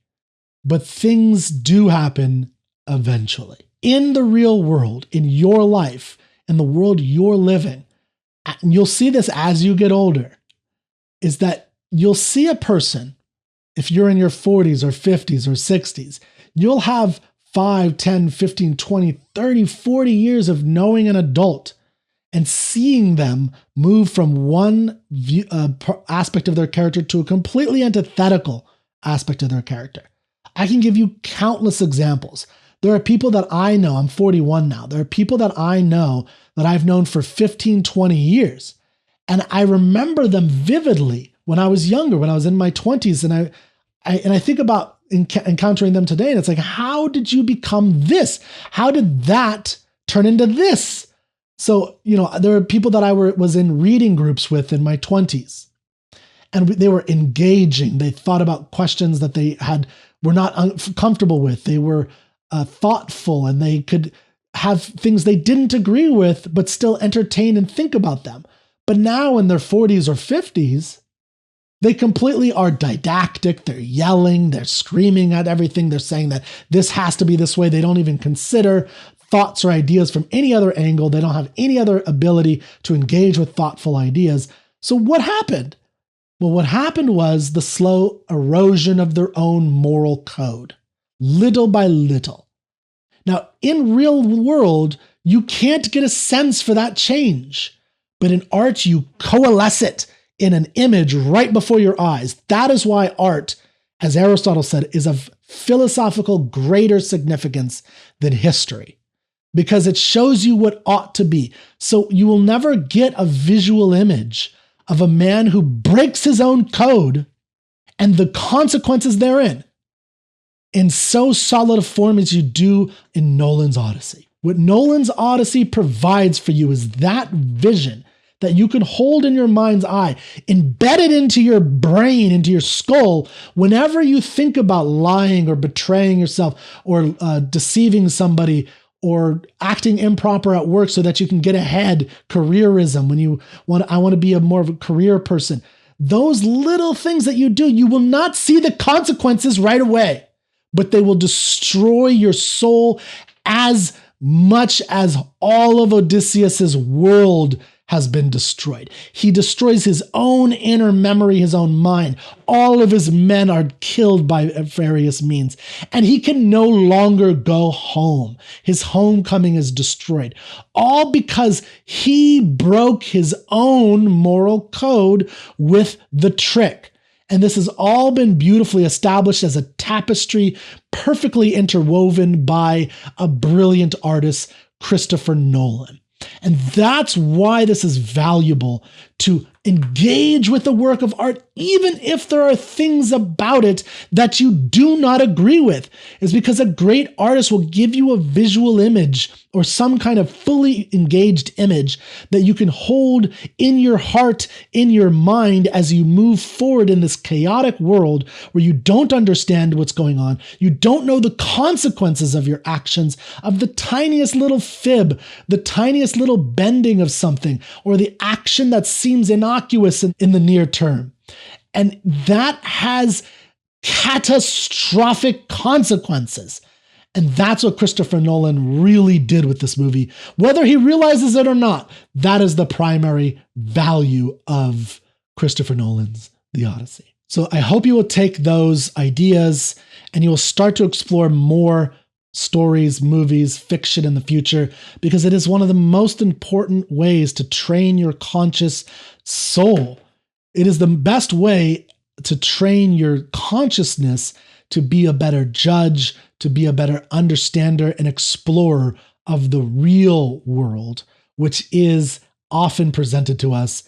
but things do happen eventually. In the real world, in your life, in the world you're living, and you'll see this as you get older, is that you'll see a person, if you're in your 40s or 50s or 60s, you'll have 5, 10, 15, 20, 30, 40 years of knowing an adult. and seeing them move from one aspect of their character to a completely antithetical aspect of their character. I can give you countless examples. There are people that I know, I'm 41 now, there are people that I know that I've known for 15, 20 years. And I remember them vividly when I was younger, when I was in my 20s. And I think about encountering them today, and it's like, how did you become this? How did that turn into this? So, there are people that I was in reading groups with in my 20s, and they were engaging. They thought about questions that they were not comfortable with. They were thoughtful, and they could have things they didn't agree with, but still entertain and think about them. But now in their 40s or 50s, they completely are didactic. They're yelling, they're screaming at everything. They're saying that this has to be this way. They don't even consider thoughts or ideas from any other angle. They don't have any other ability to engage with thoughtful ideas. So what happened? Well, what happened was the slow erosion of their own moral code, little by little. Now, in real world, you can't get a sense for that change, but in art, you coalesce it in an image right before your eyes. That is why art, as Aristotle said, is of philosophical greater significance than history, because it shows you what ought to be. So you will never get a visual image of a man who breaks his own code and the consequences therein in so solid a form as you do in Nolan's Odyssey. What Nolan's Odyssey provides for you is that vision that you can hold in your mind's eye, embedded into your brain, into your skull, whenever you think about lying or betraying yourself or deceiving somebody or acting improper at work so that you can get ahead, careerism, I want to be more of a career person. Those little things that you do, you will not see the consequences right away, but they will destroy your soul as much as all of Odysseus's world has been destroyed. He destroys his own inner memory, his own mind. All of his men are killed by various means, and he can no longer go home. His homecoming is destroyed, all because he broke his own moral code with the trick. And this has all been beautifully established as a tapestry, perfectly interwoven by a brilliant artist, Christopher Nolan. And that's why this is valuable, to engage with the work of art, even if there are things about it that you do not agree with, is because a great artist will give you a visual image or some kind of fully engaged image that you can hold in your heart, in your mind, as you move forward in this chaotic world where you don't understand what's going on. You don't know the consequences of your actions, of the tiniest little fib, the tiniest little bending of something, or the action that seems innocuous in the near term. And that has catastrophic consequences. And that's what Christopher Nolan really did with this movie. Whether he realizes it or not, that is the primary value of Christopher Nolan's The Odyssey. So I hope you will take those ideas and you will start to explore more stories, movies, fiction in the future, because it is one of the most important ways to train your conscious soul. It is the best way to train your consciousness to be a better judge, to be a better understander and explorer of the real world, which is often presented to us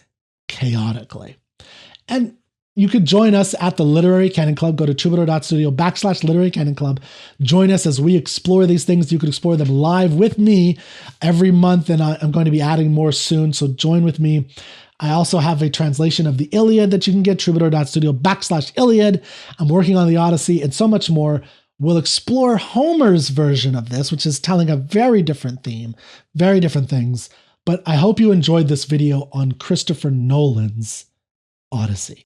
chaotically. And you could join us at the Literary Canon Club. Go to troubadour.studio/Literary Canon Club. Join us as we explore these things. You could explore them live with me every month, and I'm going to be adding more soon, so join with me. I also have a translation of the Iliad that you can get, troubadour.studio/Iliad. I'm working on the Odyssey and so much more. We'll explore Homer's version of this, which is telling a very different theme, very different things. But I hope you enjoyed this video on Christopher Nolan's Odyssey.